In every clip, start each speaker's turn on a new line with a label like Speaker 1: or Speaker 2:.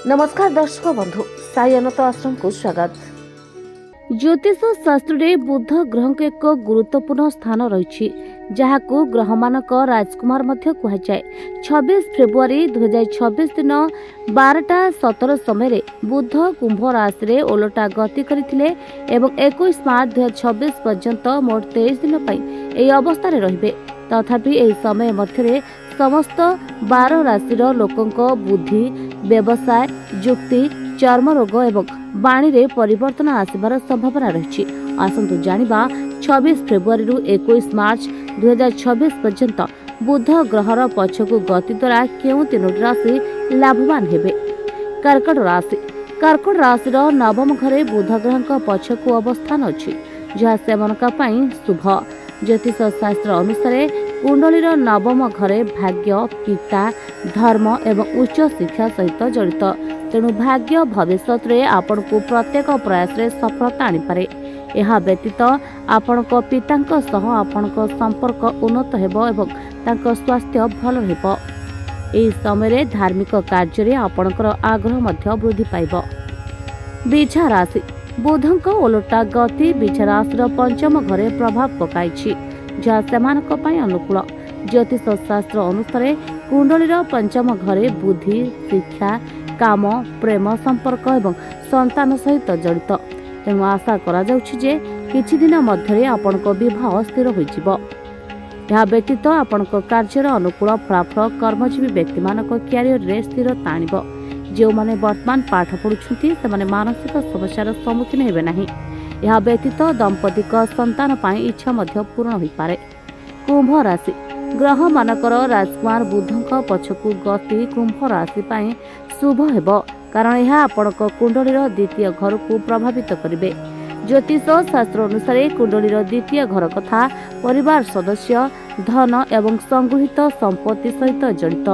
Speaker 1: नमस्कार दर्शक बंधु साई अनंत आश्रम को स्वागत। ज्योतिष शास्त्र बुध ग्रह को एक गुरुत्वपूर्ण स्थान रही जहां ग्रह मानक राजकुमार कहुए। 26 फेब्रुआरी 2026 दिन 12:17 समय बुध कुंभ राशि रे ओलटा गति करथिले एवं 21 मार्च 2026 पर्यंत मोट 23 दिन यह अवस्था रहिबे। तथापि यह समय मध्य समस्त 12 राशिर लोकों बुद्धि व्यवसाय युक्ति चर्म रोग एवं वाणी रे परिवर्तन आसबार संभावना रही। आसंतु जानिबा 26 फेब्रुआरी 21 मार्च 2026 पर्यंत बुध ग्रहर पछकु गति द्वारा केउ तीनोटी राशि लाभवान हेबे। कर्कट राशि नवम घरे बुध ग्रह पछकु अवस्थान अछि जहाँ सेमनका पई शुभ। ज्योतिष शास्त्र अनुसार कुंडलीर नवम घरे भाग्य पिता धर्म एवं उच्च शिक्षा सहित जड़ित। तेणु भाग्य भविष्य रे आपण को प्रत्येक प्रयास रे सफलता आनी पारे। यह व्यतीत आपण पिता सह आपण संपर्क उन्नत हेबो एवं तांको स्वास्थ्य भल हेबो। एही समय धार्मिक कार्य रे आपणकर आग्रह मध्य वृद्धि पाइबो। बिछा राशि बुधंक ओलटा गति बिछा राशिर पंचम घरे प्रभाव पकाइछि जहाँ सेमानक पई अनुकूल। ज्योतिष शास्त्र अनुसार कुंडलीर पंचम घरे बुद्धि शिक्षा काम प्रेम संपर्क एवं संतान सहित जड़ित। तेणु आशा करा जाउछि जे किछि दिन मध्यरे आपणक विवाह स्थिर होइजिबो। यह व्यतीत आपणक कार्यर अनुकूल फलाफल कर्मजीवी व्यक्ति मानक क्यारियर रे स्थिरता आनिबो। जो माने वर्तमान पाठ पढुछन्ति सेमाने मानसिक समस्यार सम्मुखीन हेबे नाही। यह व्यतीत दंपतिक संतान पाई इच्छा मध्य पूर्ण होई पारे। कुंभ राशि ग्रह मानकर राजकुमार बुधंक पछकु गति कुंभ राशि पाई शुभ हेबो कारण यह आपणक कुंडलीर द्वितीय घर को प्रभावित करिवे। ज्योतिष शास्त्र अनुसार कुंडलीर द्वितीय घर कथा परिवार सदस्य धन एवं संगृहित संपत्ति सहित जड़ित।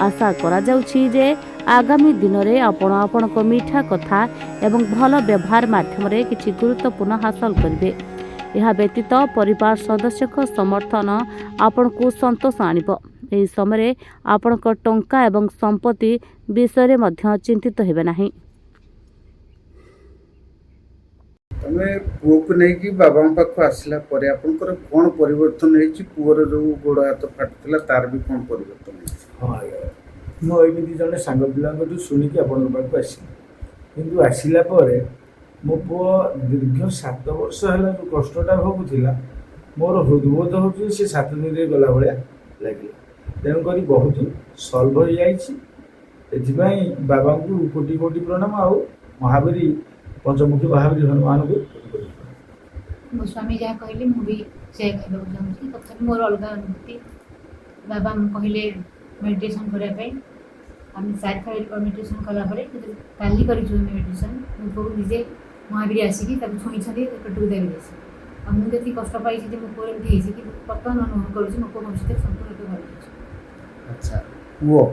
Speaker 1: आशा करा जाउछि जे आगामी दिन में आपणक मीठा कथा एवं भल व्यवहार माध्यम किसी गुरुत्वपूर्ण हासिल करेंगे। यह व्यतीत परिवार सदस्य समर्थन आपण को संतोष आनिब। एही समय आपणक टंका एवं संपत्ति विषय मध्य चिंतित हेबे नाही।
Speaker 2: तमे पुओ को नहीं कि बाबा पाख आसला परे आपनकर कोन परिवर्तन हेछि पुओर जो गोड़ हाथ फाटुतला तार भी कोन परिवर्तन हेछि?
Speaker 3: हाँ मो एमती जड़े सांग पिला शुणिकी आपण पाक आसी किंतु आसला मो पु दीर्घ 7 वर्ष है जो कष्टा भोगुला मोर हृदबोध हो 7 दिन गला भाया लगे। तेणुक बहुत सल्व हो जाए बाबा को कोटि कोटि प्रणाम आउ महावीर पंचमुखी महावीर हनुमान को
Speaker 4: मो स्वामी जहाँ कहले मुझे से खावा चाहूँगी तथा मोर अलग अनुभूति बाबा कहले मेडिटेशन करने आम 7 थर मेडिटेशन कलापर काली कर मेडिटेशन मो निजे महावीर आसिक शुणी पेटू देवी आ मुझे कष्ट पाई मो पुओ एमती कि बर्तमान अनुभव करुँच मो पुओ भविष्य संपूर्ण भल।
Speaker 2: अच्छा पुओ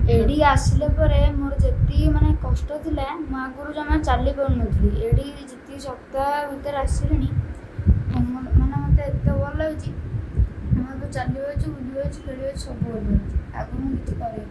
Speaker 5: एडी आसिले परे मोर जेती माने कष्ट थिला मा गुरु जमा चाली पर नथली एडी जेती सप्ताह भीतर आसिलेनी माने मते एते भल लागछि। हम तो चाली होछ बुझि होछ खेली होछ सब भल लागछि आगु मु किछ करे